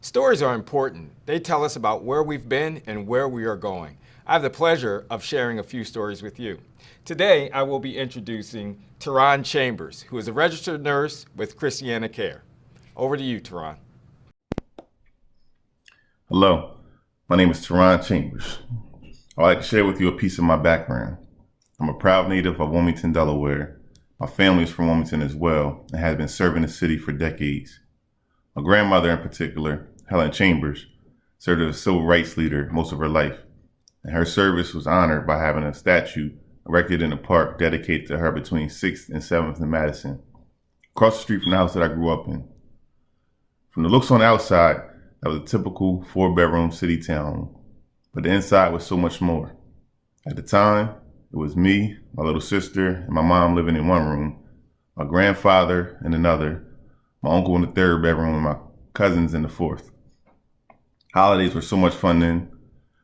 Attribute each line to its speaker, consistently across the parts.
Speaker 1: Stories are important. They tell us about where we've been and where we are going. I have the pleasure of sharing a few stories with you. Today, I will be introducing Terhan Chambers, who is a registered nurse with Christiana Care. Over to you, Terhan.
Speaker 2: Hello, my name is Terhan Chambers. I'd like to share with you a piece of my background. I'm a proud native of Wilmington, Delaware. My family is from Wilmington as well and has been serving the city for decades. My grandmother in particular, Helen Chambers, served as a civil rights leader most of her life, and her service was honored by having a statue erected in a park dedicated to her between 6th and 7th and Madison, across the street from the house that I grew up in. From the looks on the outside, that was a typical 4-bedroom city town, but the inside was so much more. At the time, it was me, my little sister, and my mom living in one room, my grandfather in another, my uncle in the 3rd bedroom, and my cousins in the 4th. Holidays were so much fun then.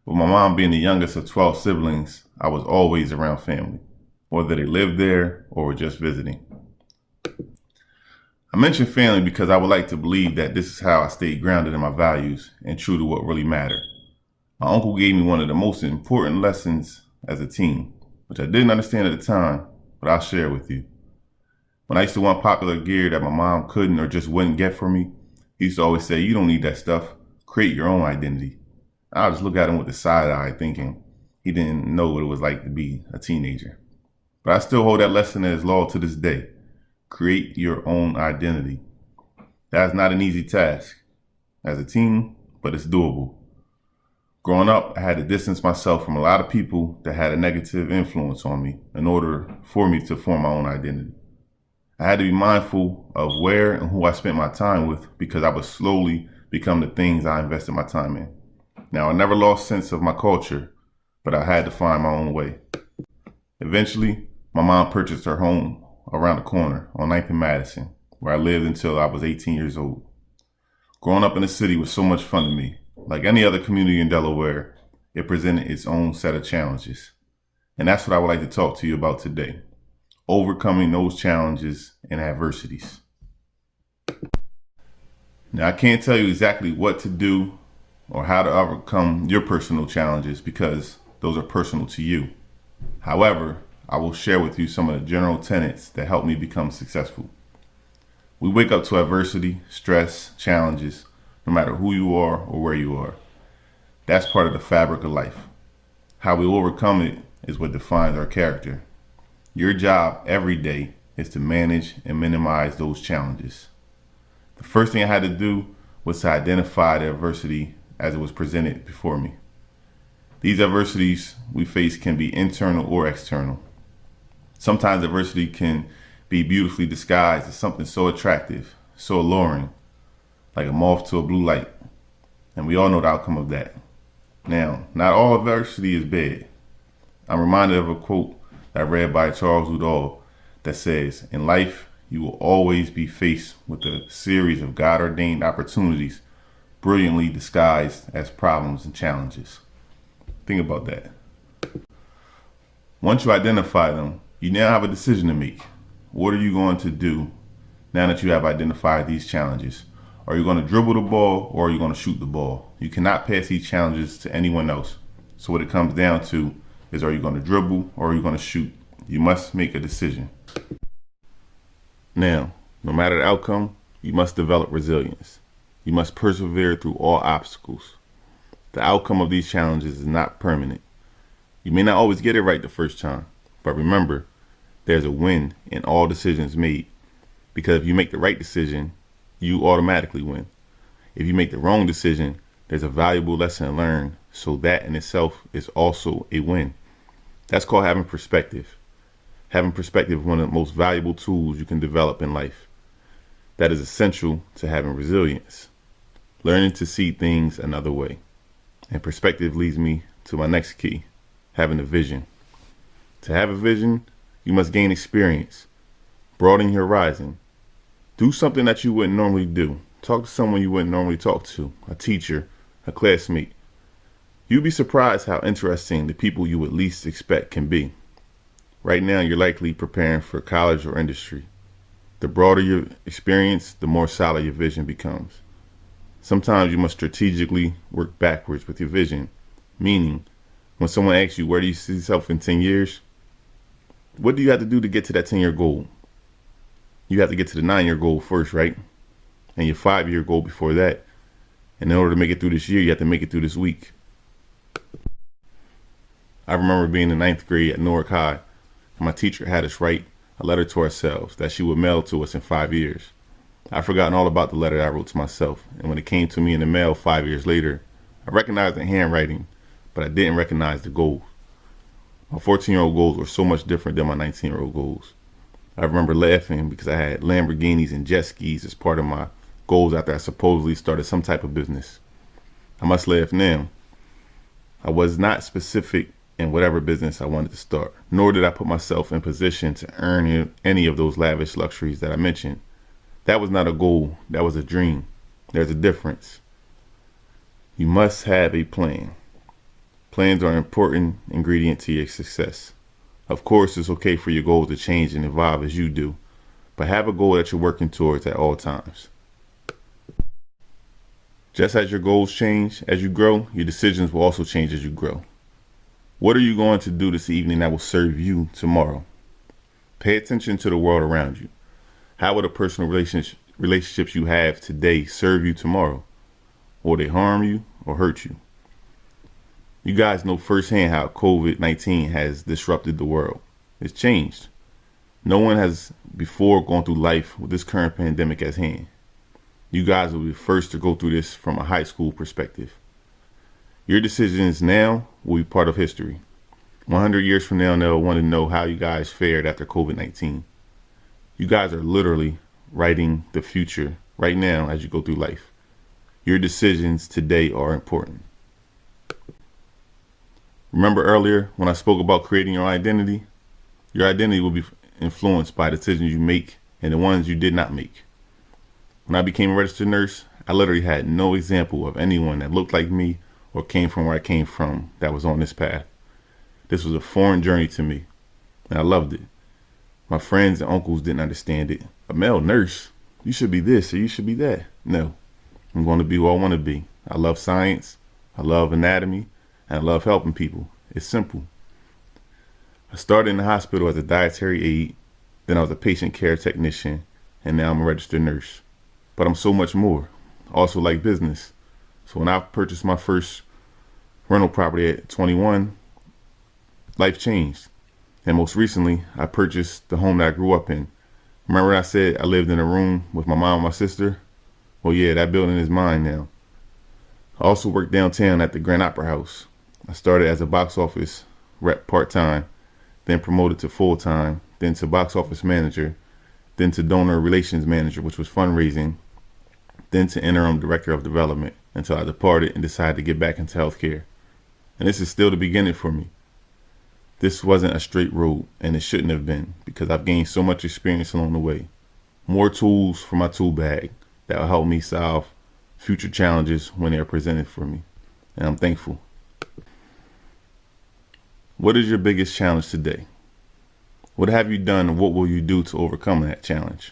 Speaker 2: With my mom being the youngest of 12 siblings, I was always around family, whether they lived there or were just visiting. I mention family because I would like to believe that this is how I stayed grounded in my values and true to what really mattered. My uncle gave me one of the most important lessons as a teen, which I didn't understand at the time, but I'll share with you. When I used to want popular gear that my mom couldn't or just wouldn't get for me, he used to always say, "You don't need that stuff. Create your own identity." I'll just look at him with a side eye thinking he didn't know what it was like to be a teenager. But I still hold that lesson as law to this day. Create your own identity. That's not an easy task as a teen, but it's doable. Growing up, I had to distance myself from a lot of people that had a negative influence on me in order for me to form my own identity. I had to be mindful of where and who I spent my time with because I would slowly become the things I invested my time in. Now, I never lost sense of my culture, but I had to find my own way. Eventually, my mom purchased her home around the corner on 9th and Madison, where I lived until I was 18 years old. Growing up in the city was so much fun to me. Like any other community in Delaware, it presented its own set of challenges. And that's what I would like to talk to you about today. Overcoming those challenges and adversities. Now, I can't tell you exactly what to do or how to overcome your personal challenges because those are personal to you. However, I will share with you some of the general tenets that help me become successful. We wake up to adversity, stress, challenges, no matter who you are or where you are. That's part of the fabric of life. How we overcome it is what defines our character. Your job every day is to manage and minimize those challenges. The first thing I had to do was to identify the adversity as it was presented before me. These adversities we face can be internal or external. Sometimes adversity can be beautifully disguised as something so attractive, so alluring, like a moth to a blue light. And we all know the outcome of that. Now, not all adversity is bad. I'm reminded of a quote that I read by Charles Udall that says, "In life, you will always be faced with a series of God-ordained opportunities brilliantly disguised as problems and challenges." Think about that. Once you identify them, you now have a decision to make. What are you going to do now that you have identified these challenges? Are you going to dribble the ball or are you going to shoot the ball? You cannot pass these challenges to anyone else. So what it comes down to is, are you going to dribble or are you going to shoot? You must make a decision. Now, no matter the outcome, you must develop resilience. You must persevere through all obstacles. The outcome of these challenges is not permanent. You may not always get it right the first time, but remember, there's a win in all decisions made. Because if you make the right decision, you automatically win. If you make the wrong decision, there's a valuable lesson learned, so that in itself is also a win. That's called having perspective. Having perspective is one of the most valuable tools you can develop in life. That is essential to having resilience. Learning to see things another way. And perspective leads me to my next key, having a vision. To have a vision, you must gain experience, broaden your horizon. Do something that you wouldn't normally do. Talk to someone you wouldn't normally talk to, a teacher, a classmate. You'd be surprised how interesting the people you would least expect can be. Right now, you're likely preparing for college or industry. The broader your experience, the more solid your vision becomes. Sometimes you must strategically work backwards with your vision, meaning when someone asks you, where do you see yourself in 10 years? What do you have to do to get to that 10-year goal? You have to get to the 9-year goal first, right? And your 5-year goal before that. And in order to make it through this year, you have to make it through this week. I remember being in 9th grade at Newark High. My teacher had us write a letter to ourselves that she would mail to us in 5 years. I'd forgotten all about the letter that I wrote to myself. And when it came to me in the mail 5 years later, I recognized the handwriting, but I didn't recognize the goals. My 14-year-old goals were so much different than my 19-year-old goals. I remember laughing because I had Lamborghinis and jet skis as part of my goals after I supposedly started some type of business. I must laugh now. I was not specific in whatever business I wanted to start, nor did I put myself in position to earn any of those lavish luxuries that I mentioned. That was not a goal, that was a dream. There's a difference. You must have a plan. Plans are an important ingredient to your success. Of course, it's okay for your goals to change and evolve as you do, but have a goal that you're working towards at all times. Just as your goals change as you grow, your decisions will also change as you grow. What are you going to do this evening that will serve you tomorrow? Pay attention to the world around you. How will the personal relationships you have today serve you tomorrow? Will they harm you or hurt you? You guys know firsthand how COVID-19 has disrupted the world. It's changed. No one has before gone through life with this current pandemic at hand. You guys will be first to go through this from a high school perspective. Your decisions now will be part of history. 100 years from now, they'll want to know how you guys fared after COVID-19. You guys are literally writing the future right now as you go through life. Your decisions today are important. Remember earlier when I spoke about creating your identity? Your identity will be influenced by decisions you make and the ones you did not make. When I became a registered nurse, I literally had no example of anyone that looked like me or came from where I came from that was on this path. This was a foreign journey to me, and I loved it. My friends and uncles didn't understand it. A male nurse? You should be this or you should be that. No, I'm going to be who I want to be. I love science, I love anatomy, and I love helping people. It's simple. I started in the hospital as a dietary aide, then I was a patient care technician, and now I'm a registered nurse. But I'm so much more. I also like business. So when I purchased my first rental property at 21, life changed. And most recently, I purchased the home that I grew up in. Remember when I said I lived in a room with my mom and my sister? Well, yeah, that building is mine now. I also worked downtown at the Grand Opera House. I started as a box office rep part-time, then promoted to full-time, then to box office manager, then to donor relations manager, which was fundraising, then to interim director of development until I departed and decided to get back into healthcare. And this is still the beginning for me. This wasn't a straight road, and it shouldn't have been, because I've gained so much experience along the way. More tools for my tool bag that will help me solve future challenges when they are presented for me. And I'm thankful. What is your biggest challenge today? What have you done and what will you do to overcome that challenge?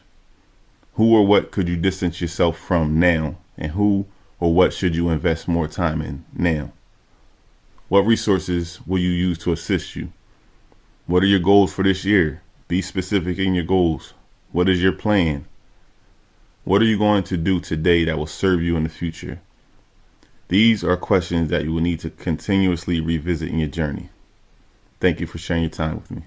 Speaker 2: Who or what could you distance yourself from now, and who or what should you invest more time in now? What resources will you use to assist you? What are your goals for this year? Be specific in your goals. What is your plan? What are you going to do today that will serve you in the future? These are questions that you will need to continuously revisit in your journey. Thank you for sharing your time with me.